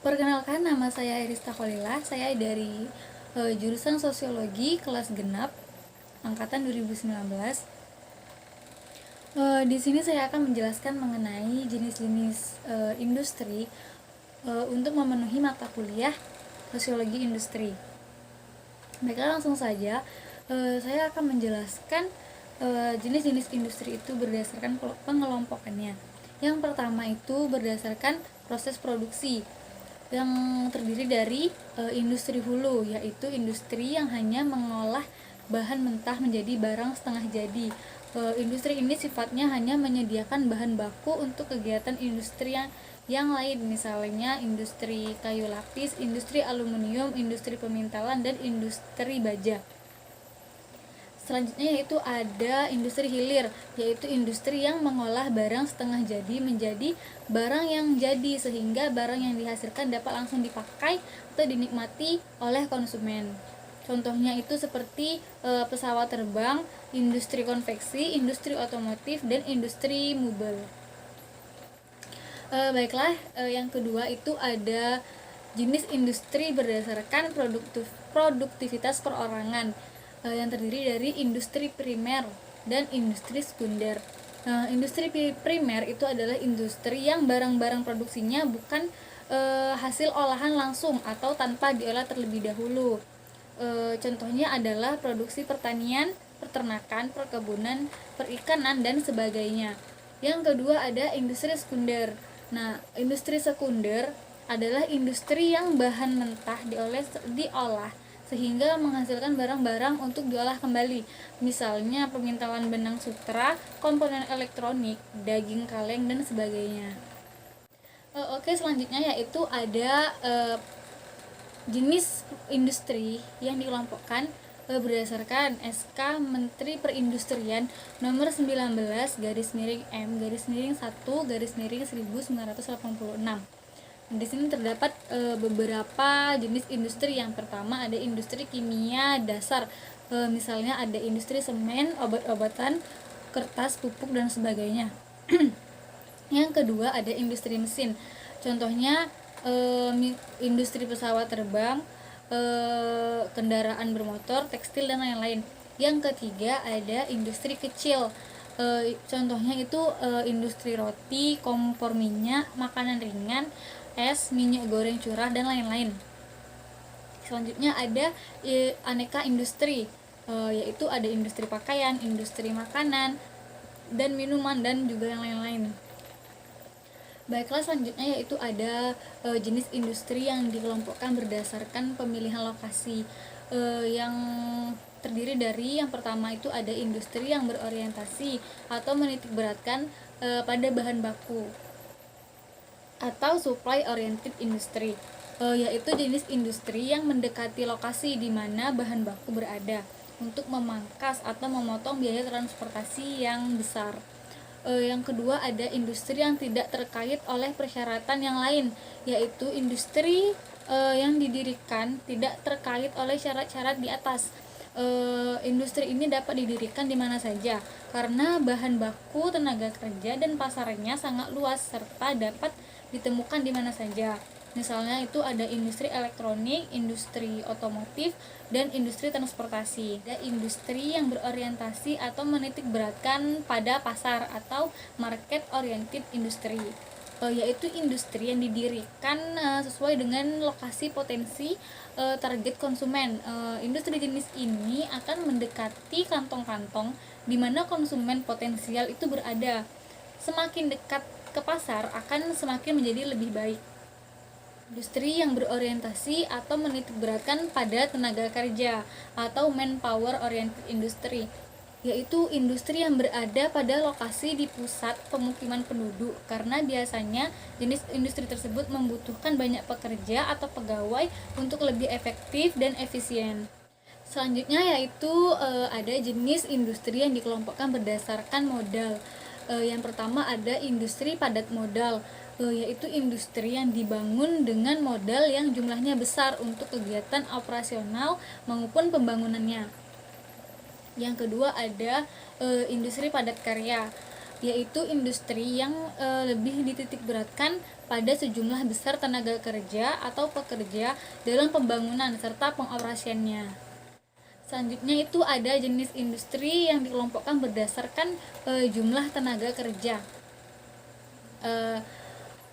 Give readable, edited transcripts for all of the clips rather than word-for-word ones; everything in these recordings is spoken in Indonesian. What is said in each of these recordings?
Perkenalkan, nama saya Irista Kholila. Saya dari jurusan Sosiologi kelas genap angkatan 2019. Di sini saya akan menjelaskan mengenai jenis-jenis industri untuk memenuhi mata kuliah Sosiologi Industri. Baiklah, langsung saja saya akan menjelaskan jenis-jenis industri itu berdasarkan pengelompokannya. Yang pertama itu berdasarkan proses produksi, yang terdiri dari industri hulu, yaitu industri yang hanya mengolah bahan mentah menjadi barang setengah jadi. Industri ini sifatnya hanya menyediakan bahan baku untuk kegiatan industri yang lain, misalnya industri kayu lapis, industri aluminium, industri pemintalan, dan industri baja. Selanjutnya yaitu ada industri hilir, yaitu industri yang mengolah barang setengah jadi menjadi barang yang jadi, sehingga barang yang dihasilkan dapat langsung dipakai atau dinikmati oleh konsumen. Contohnya itu seperti pesawat terbang, industri konveksi, industri otomotif, dan industri mebel. Baiklah, yang kedua itu ada jenis industri berdasarkan produktivitas perorangan, yang terdiri dari industri primer dan industri sekunder. Industri primer itu adalah industri yang barang-barang produksinya bukan hasil olahan langsung atau tanpa diolah terlebih dahulu. Contohnya adalah produksi pertanian, peternakan, perkebunan, perikanan, dan sebagainya. Yang kedua ada industri sekunder. Nah, industri sekunder adalah industri yang bahan mentah diolah sehingga menghasilkan barang-barang untuk diolah kembali, misalnya pemintalan benang sutra, komponen elektronik, daging kaleng, dan sebagainya. Oke, selanjutnya yaitu ada jenis industri yang dikelompokkan berdasarkan SK Menteri Perindustrian nomor 19 garis miring M garis miring 1 garis miring 1986. Di sini terdapat beberapa jenis industri. Yang pertama ada industri kimia dasar, misalnya ada industri semen, obat-obatan, kertas, pupuk, dan sebagainya. Yang kedua ada industri mesin, contohnya industri pesawat terbang, kendaraan bermotor, tekstil, dan lain-lain. Yang ketiga ada industri kecil, contohnya itu industri roti, kompor minyak, makanan ringan, es, minyak goreng curah, dan lain-lain. Selanjutnya ada aneka industri, yaitu ada industri pakaian, industri makanan dan minuman, dan juga yang lain-lain. Baiklah, selanjutnya yaitu ada jenis industri yang dikelompokkan berdasarkan pemilihan lokasi, yang terdiri dari yang pertama itu ada industri yang berorientasi atau menitikberatkan pada bahan baku atau supply oriented industry, yaitu jenis industri yang mendekati lokasi di mana bahan baku berada untuk memangkas atau memotong biaya transportasi yang besar. Yang kedua ada industri yang tidak terkait oleh persyaratan yang lain, yaitu industri yang didirikan tidak terkait oleh syarat-syarat di atas. Industri ini dapat didirikan di mana saja karena bahan baku, tenaga kerja, dan pasarnya sangat luas serta dapat ditemukan di mana saja. Misalnya itu ada industri elektronik, industri otomotif, dan industri transportasi. Ada industri yang berorientasi atau menitikberatkan pada pasar atau market oriented industry, yaitu industri yang didirikan sesuai dengan lokasi potensi target konsumen. Industri jenis ini akan mendekati kantong-kantong di mana konsumen potensial itu berada. Semakin dekat ke pasar akan semakin menjadi lebih baik. Industri yang berorientasi atau menitikberatkan pada tenaga kerja atau manpower oriented industry, yaitu industri yang berada pada lokasi di pusat pemukiman penduduk karena biasanya jenis industri tersebut membutuhkan banyak pekerja atau pegawai untuk lebih efektif dan efisien. Selanjutnya yaitu ada jenis industri yang dikelompokkan berdasarkan modal. Yang pertama ada industri padat modal, yaitu industri yang dibangun dengan modal yang jumlahnya besar untuk kegiatan operasional maupun pembangunannya. Yang kedua ada industri padat karya, yaitu industri yang lebih dititikberatkan pada sejumlah besar tenaga kerja atau pekerja dalam pembangunan serta pengoperasiannya. Selanjutnya itu ada jenis industri yang dikelompokkan berdasarkan jumlah tenaga kerja.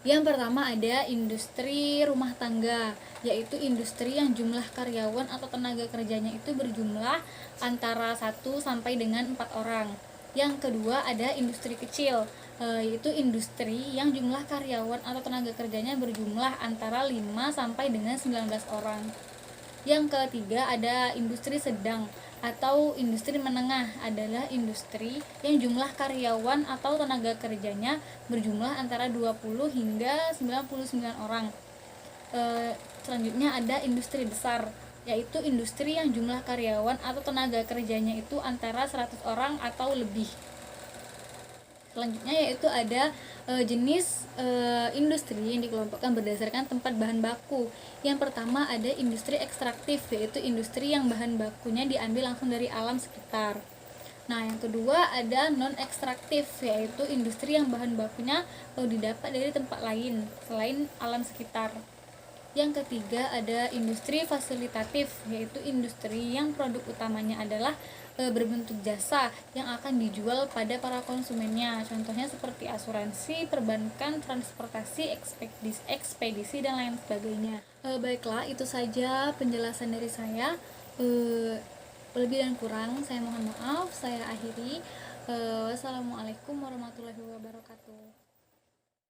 Yang pertama ada industri rumah tangga, yaitu industri yang jumlah karyawan atau tenaga kerjanya itu berjumlah antara 1 sampai dengan 4 orang. Yang kedua ada industri kecil, yaitu industri yang jumlah karyawan atau tenaga kerjanya berjumlah antara 5 sampai dengan 19 orang. Yang ketiga ada industri sedang atau industri menengah, adalah industri yang jumlah karyawan atau tenaga kerjanya berjumlah antara 20 hingga 99 orang. Selanjutnya ada industri besar, yaitu industri yang jumlah karyawan atau tenaga kerjanya itu antara 100 orang atau lebih. Selanjutnya yaitu ada jenis industri yang dikelompokkan berdasarkan tempat bahan baku. Yang pertama ada industri ekstraktif, yaitu industri yang bahan bakunya diambil langsung dari alam sekitar. Nah, yang kedua ada non ekstraktif, yaitu industri yang bahan bakunya didapat dari tempat lain selain alam sekitar. Yang ketiga ada industri fasilitatif, yaitu industri yang produk utamanya adalah berbentuk jasa yang akan dijual pada para konsumennya. Contohnya seperti asuransi, perbankan, transportasi, ekspedisi dan lain sebagainya. Baiklah, itu saja penjelasan dari saya. Lebih dan kurang saya mohon maaf. Saya akhiri. Wassalamualaikum warahmatullahi wabarakatuh.